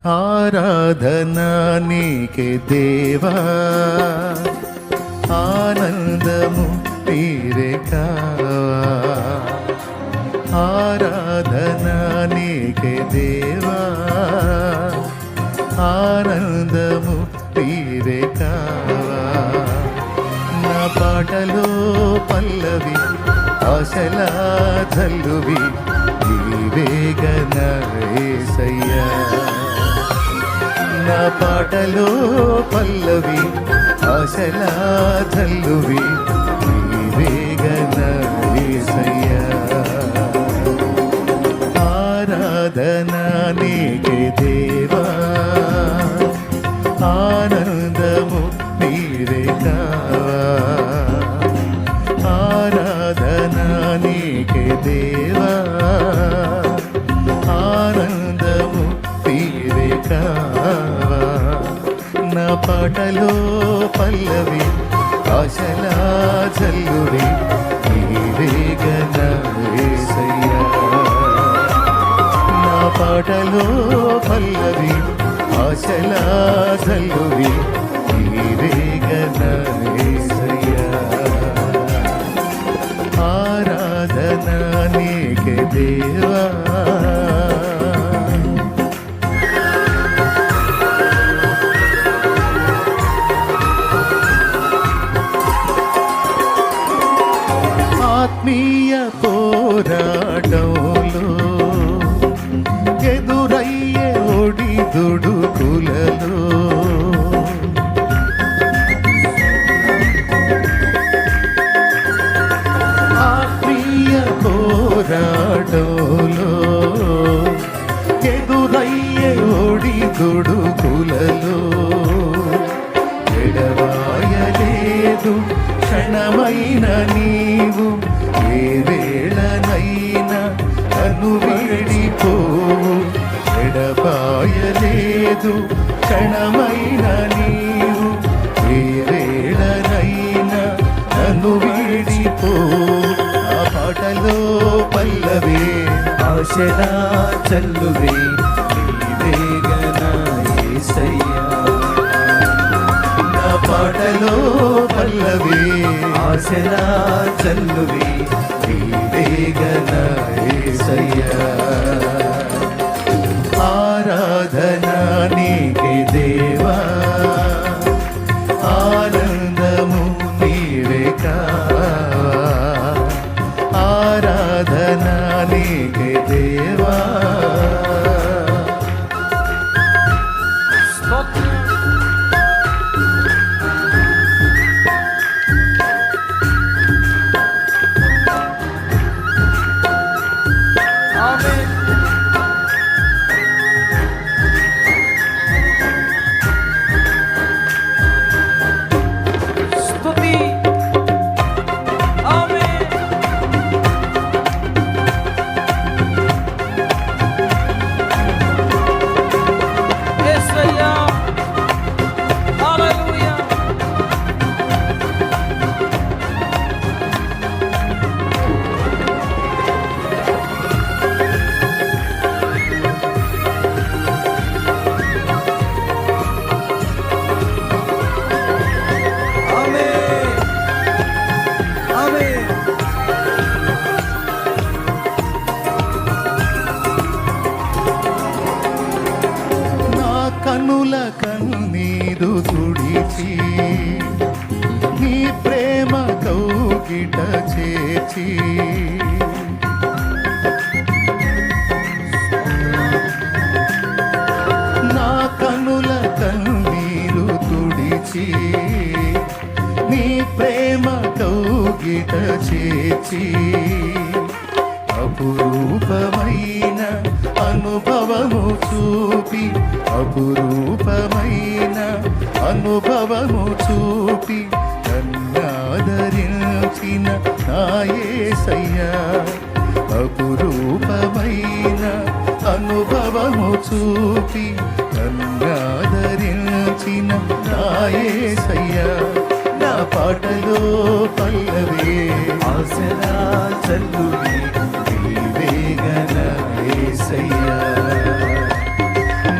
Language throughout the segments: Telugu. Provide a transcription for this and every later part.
ఆరాధనా నీకే దేవా, ఆనందము నీవే కావా. ఆరాధనా నీకే దేవా, ఆనందము నీవే కావా. నా పాటలో పల్లవి ఆశలా జల్లువి నీవేగన యేసయ్యా. నా పాటలో పల్లవి ఆశలా జల్లువి నీవేగన యేసయ్యా. ఆరాధనా నీకే దేవా, ఆనందము నీవే కావా. ఆరాధనా నీకే దేవా, ఆనందము నీవే కావా. నా పాటలో పల్లవి ఆశలా జల్లువి నీవేగన యేసయ్యా. నా పాటలో పల్లవి ఆశలా జల్లువి నీవేగన యేసయ్యా. ఆరాధనా నీకే దేవా. ఆత్మీయ పోరాటంలో ఎదురయ్యే ఒడిదుడుకులలో ఆత్మీయ పోరాటంలో ఎదురయ్యే ఒడిదుడుకులలో ఎడబాయలేదు క్షణమైన నీవు, ఏ వేళనైనా నన్ను వీడిపోవు. ఎడబాయలేదు క్షణమైన నీవు, ఏ వేళనైనా నన్ను వీడిపోవు. ఆ పాటలో పల్లవి ఆశలా చల్లువే నీవేగన యేసయ్యా. నా పాటలో పల్లవి ఆశలా చల్లువి నీవేగన యేసయ్యా. ఆరాధనా నీకే దేవా, ఆనందము నీవే కావా. ఆరాధనా నీకే దేవా. కనుల కన్నీరు తుడిచి నీ ప్రేమ కౌగిట చేర్చి, నా కనుల కన్నీరు తుడిచి నీ ప్రేమ కౌగిట చేర్చి, అపురూపమైన అనుభవము చూపి, అపురూపమైన అనుభవము చూపి నన్నాదరించిన నా యేసయ్యా. అపురూపమైన అనుభవము చూపి నన్నాదరించిన నా యేసయ్యా. నా పాటలో పల్లవి ఆశలా చల్లువి నీవేగన యేసయ్యా.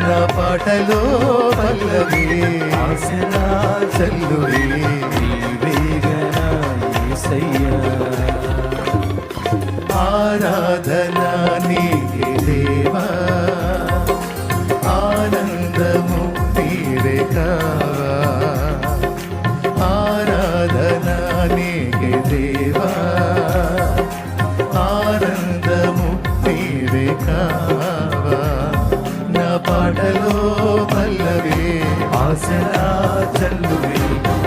నా పాటలో పల్లవి ఆశలా చల్లుడి నీవేగనా యేసయ్యా ఆరాధన నీకే దేవా ఆనందము నీవే కావా ఆరాధన నీకే దేవా ఆనందము నీవే కావా నా పాటలో పల్లవి ఆశలా చల్లువి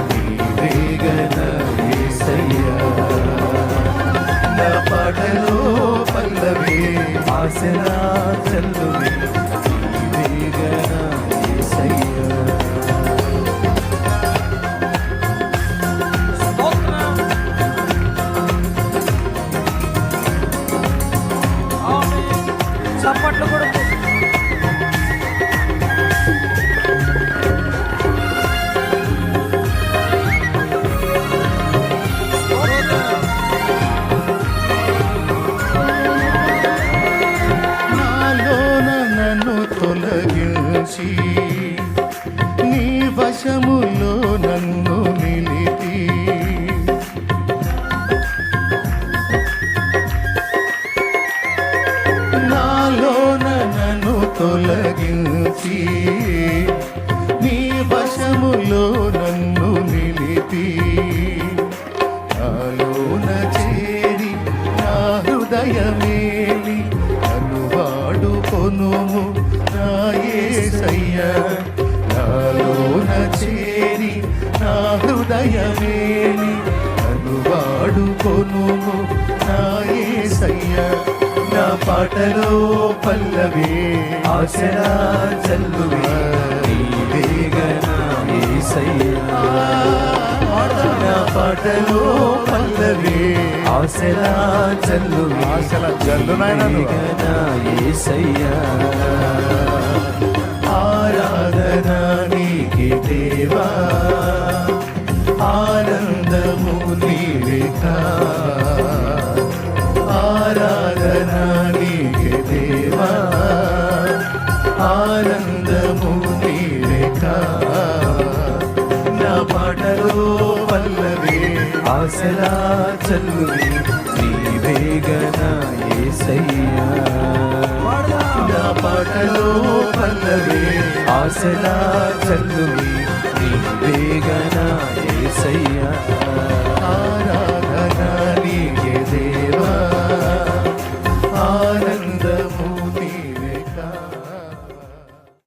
నీవేగనా యేసయ్యా నా పాటలో పల్లవి ఆశలా చల్లువి నీవేగనా యేసయ్యా చప్పట్లు కొడుతూ నాలోన నన్ను తొలగించి నీ వశములో నన్ను నిలిపి నాలోన నన్ను తొలగించి నీ వశములో నన్ను నిలిపి నాలోన చేరి నా హృదయమేలి నన్ను వాడుకొనుము నా యేసయ్యా నాలోన చేరి నా హృదయమేలి నన్ను వాడుకొనుము నా యేసయ్యా నా పాటలో పల్లవి ఆశలా చల్లువి నీవేగనా యేసయ్యా నా పాటలో పల్లవి ఆశలా చల్లువి ఆశల జల్లు నీవేగనా యేసయ్యా ఆరాధన నీకే దేవా ఆనందము నీవే ఆరాధన నీకే దేవా ఆనందము నీవే నా పాటలో పల్లవి ఆశలా చల్లువి నీవేగనా యేసయ్యా నా పాటలో పల్లవి ఆశలా చల్లువి నీవేగనా యేసయ్యా